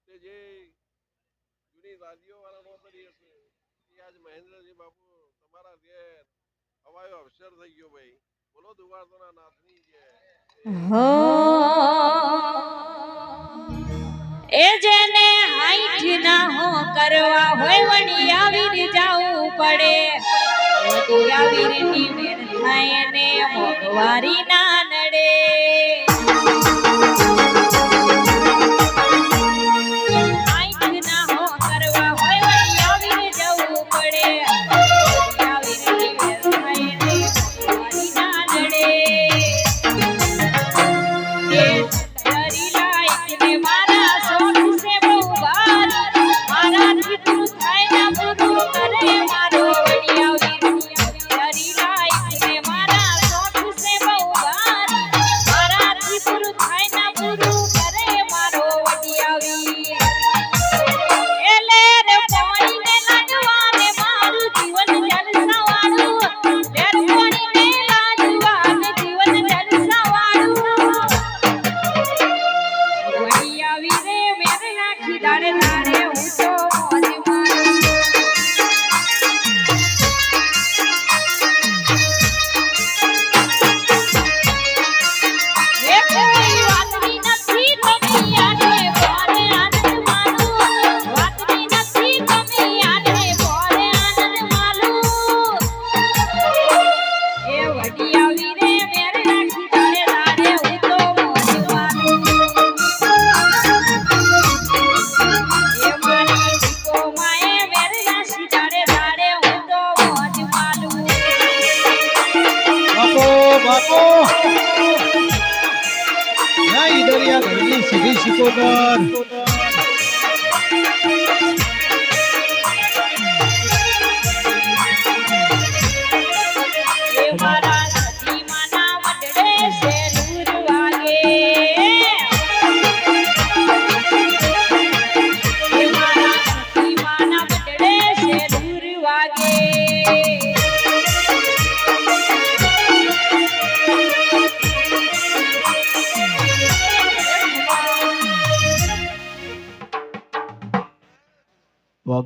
તે જે જૂની રાજીઓ વાળા નોકરી હશે એ આજ મહેન્દ્રજી બાપુ તમારા ઘેર હવાયો અવસર થઈ ગયો ભાઈ. બોલો દુવારતોના નાથની જય. હો એ જેને હાઈઠ ના હો કરવા હોય વણી આવીને જાવું પડે. વડી આવીની મેર થાય ને મોગવારી ના નડે. હાઈઠ ના હો કરવા હોય વણી આવીને જવું પડે. વડી આવીની મેર થાય ને મોગવારી ના નડે.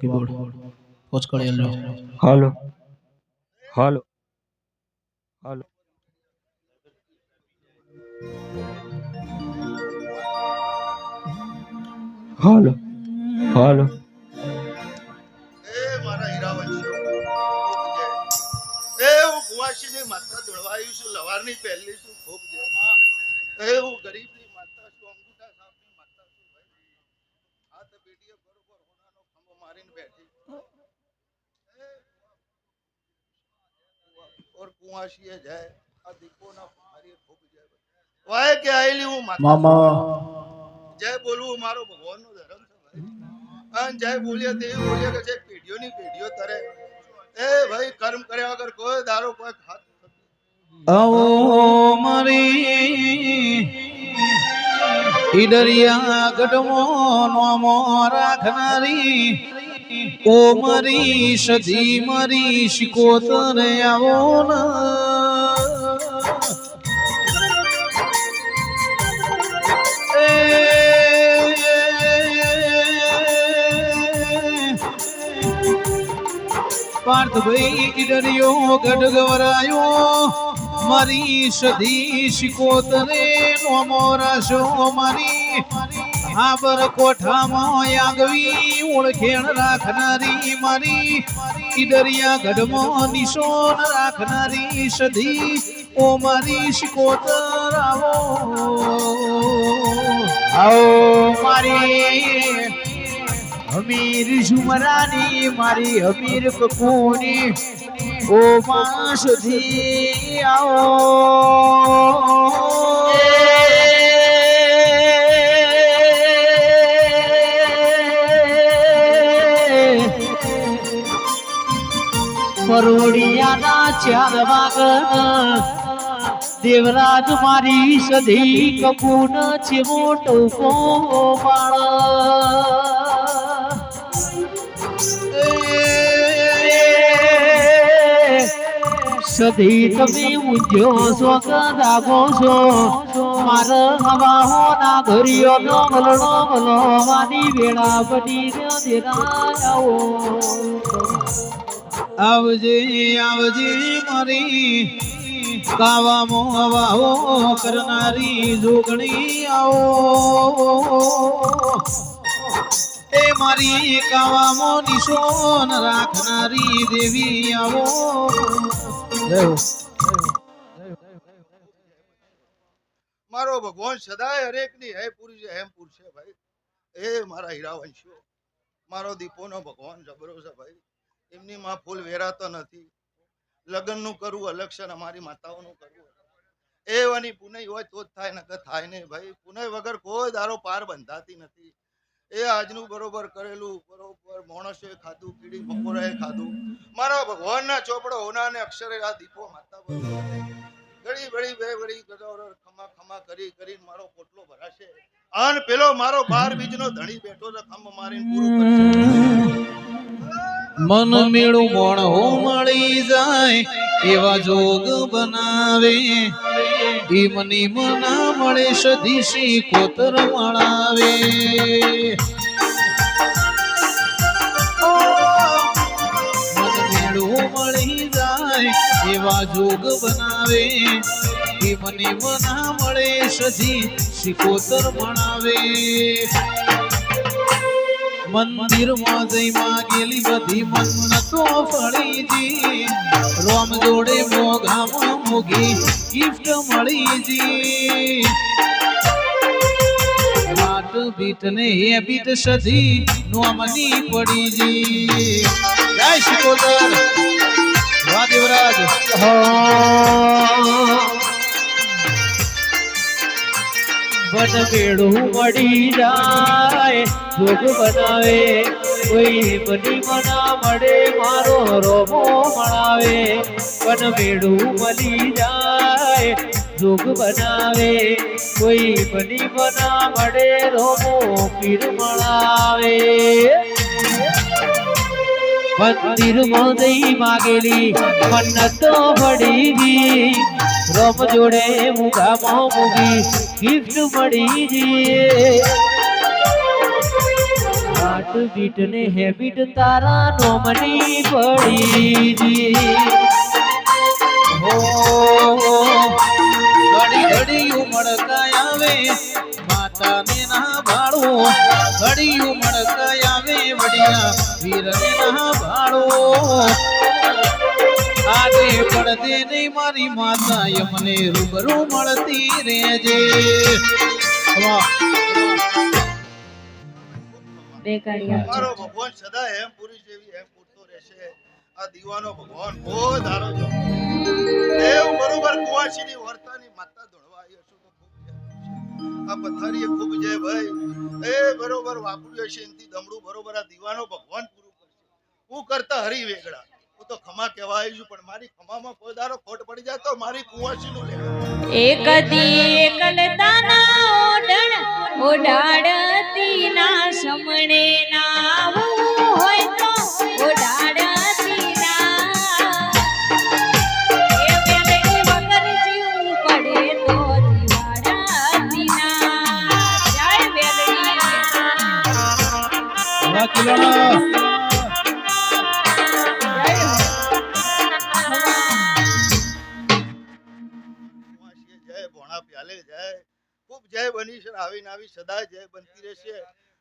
કીબોર્ડ પોચ કરી લો. હાલો હાલો હાલો હાલો હાલો. એ મારા હીરાવંશીઓ એ હું કુવાસીની માતા દોડવાયું છું લવારની પહેલી છું ખૂબ જય એ હું ગરીબની માતા છું અંગૂઠા સાહેબની માતા છું ભાઈ. આ તો બેટીએ બરોબર હોનાનો ખંભો મારીને બેઠી ઓર કુવાસીએ જાય આ દીપોના મારી ખૂબ જય વાય કે આઈલી હું માતા જય બોલવું મારો ભગવાનનો ધર્મ છે ભાઈ. અને જય બોલીએ તે બોલીએ કે છે પેઢીઓની પેઢીઓ તરે એ ભાઈ કર્મ કર્યા વગર કોઈ દારો કોઈ ખાત આવો મારી ઈડરિયા ગઢમો નોમો રાખનારી ઓ મારી સધી મારી શિકોતર આવો પાર્થ ભાઈ ઈડરિયો ગઢ ગવરાયો મારી સધી શિકોતરે નોમો રાશો મારી આબર કોઠામાં આગવી ઓળખેણ રાખનારી મારી ઈડરિયા ગઢમાં નિશોન રાખનારી સધી ઓ મારી શિકોતર આવો આવો મારી હમીર ઝુમરાની મારી હમીર કકુની ઓ માં સુધી આવો પરોડિયાના ચાર વાગન દેવરાજ મારી સધી કપૂન છે મોટો માળ સધી તમે ઊંઝો છો દાગો છો માર હવાહો ના ઘરિયો નો મલણો મલો વાની વેળા બની દેરાવો આવજે આવજે મારી કાવામો હવાહો કરનારી જોગણી આવો એ મારી કાવામો નિશોન રાખનારી દેવી આવો મારો ભગવાન સદાય હરેક ની હે પૂરી છે હેમ પૂર છે ભાઈ એ મારા હીરાવંશીઓ મારો દીપોનો ભગવાન જબરો છે ભાઈ એમની માં ફૂલ વેરાતો નથી લગ્ન નું કરવું અલગ છે ને અમારી માતાઓનું કરવું એવાની પુનઈ હોય તો જ થાય નકર થાય નહીં ભાઈ પુનઈ વગર કોઈ દારો પાર બંધાતી નથી એ આજનું બરોબર કરેલું બરોબર માણસે ખાધું કીડી બપોરે ખાધું મારા ભગવાનના ચોપડો હોના ને અક્ષરે આ દીપો માતા બરોબર ઘડી ઘડી બે ઘડી ખમા ખમા કરી કરીને મારો પોટલો ભરાશે આન પેલો મારો 12 બીજનો ધણી બેઠો છે ખમ મારીને પૂરું કરશે મન મેળું મોણ હો મળી જાય એવા જોગ બનાવે ઈ મની મના મળે સદીશી કોતર મણાવે મન મેળું મળી જાય એવા જોગ બનાવે ઈ મની મના મળે સદીશી કોતર મણાવે મંદિર માં જઈ માગેલી બધી મન્નતો ફળીજી રોમ જોડે મોઘામાં મોઘી ગિફ્ટ મળીજી વાટ બીટ ને હેબિટ સધી નોમની પડીજી જય શિકોતર વાહ દેવરાજ બન બેડું મળી જાય જોગ બનાવે કોઈ બની મના મળે મારો રોમો મળાવે બન બેડું મળી જાય જોગ બનાવે કોઈ બની મના મળે રોમો પીર મળાવે મંદિર માં જઈ માગેલી મન્નતો પડીજી રોમ જોડે મુગામાં મુગી ગિફ્ટ મળીજી હાટ બીટ ને હેબિટ તારા નોમની પડીજી હો ઘડી ઘડી ઉમળકાય આવે માતાને ના ભાળો ઘડી ઉમળકાય આવે વડિયા વીરને ના ભાળો આડે પડદે નહીં મારી માતા યમને રૂબરૂ મળતી રહેજે મારો ભગવાન સદા એમ પૂરી જેવી એમ પૂરતો રહેશે આ દીવાનો ભગવાન કોઈ ધારો જો દેવ બરોબર કુવાસીની વર્તાની માતા ધોળવા આવી હશું તો ખૂબ આ પથારીએ ખૂબ જય ભાઈ એ બરોબર વાપર્યું હશે એમથી દમડું બરોબર આ દીવાનો ભગવાન પૂરું કરશે હું કરતા હરી વેગડા હું તો ખમા કહેવાય છું પણ મારી ખમામાં કોઈ દારો ખોટ પડી જાય તો મારી કુવાસીનું લે એક દી એકલતાના ઓઢણ ઓઢાડતી ના સમણે ના હોય તો ઓઢાડતી ના એ વેલડી વગર જીવ પડે તો જીવાડતી ના જય વેલડી જય ભોણા પ્યાલે જય ખૂબ જય બની છે આવી નાવી સદા જય બનતી રહેશે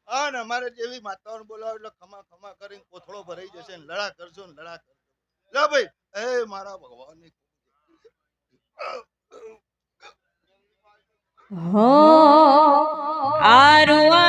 અને અમારે જેવી માતાઓને બોલાવો એટલે ખમા ખમા કરીને કોથળો ભરાઈ જશે ને લડા કરજો ને લડા કરજો લે ભાઈ એ મારા ભગવાનની હો આરવા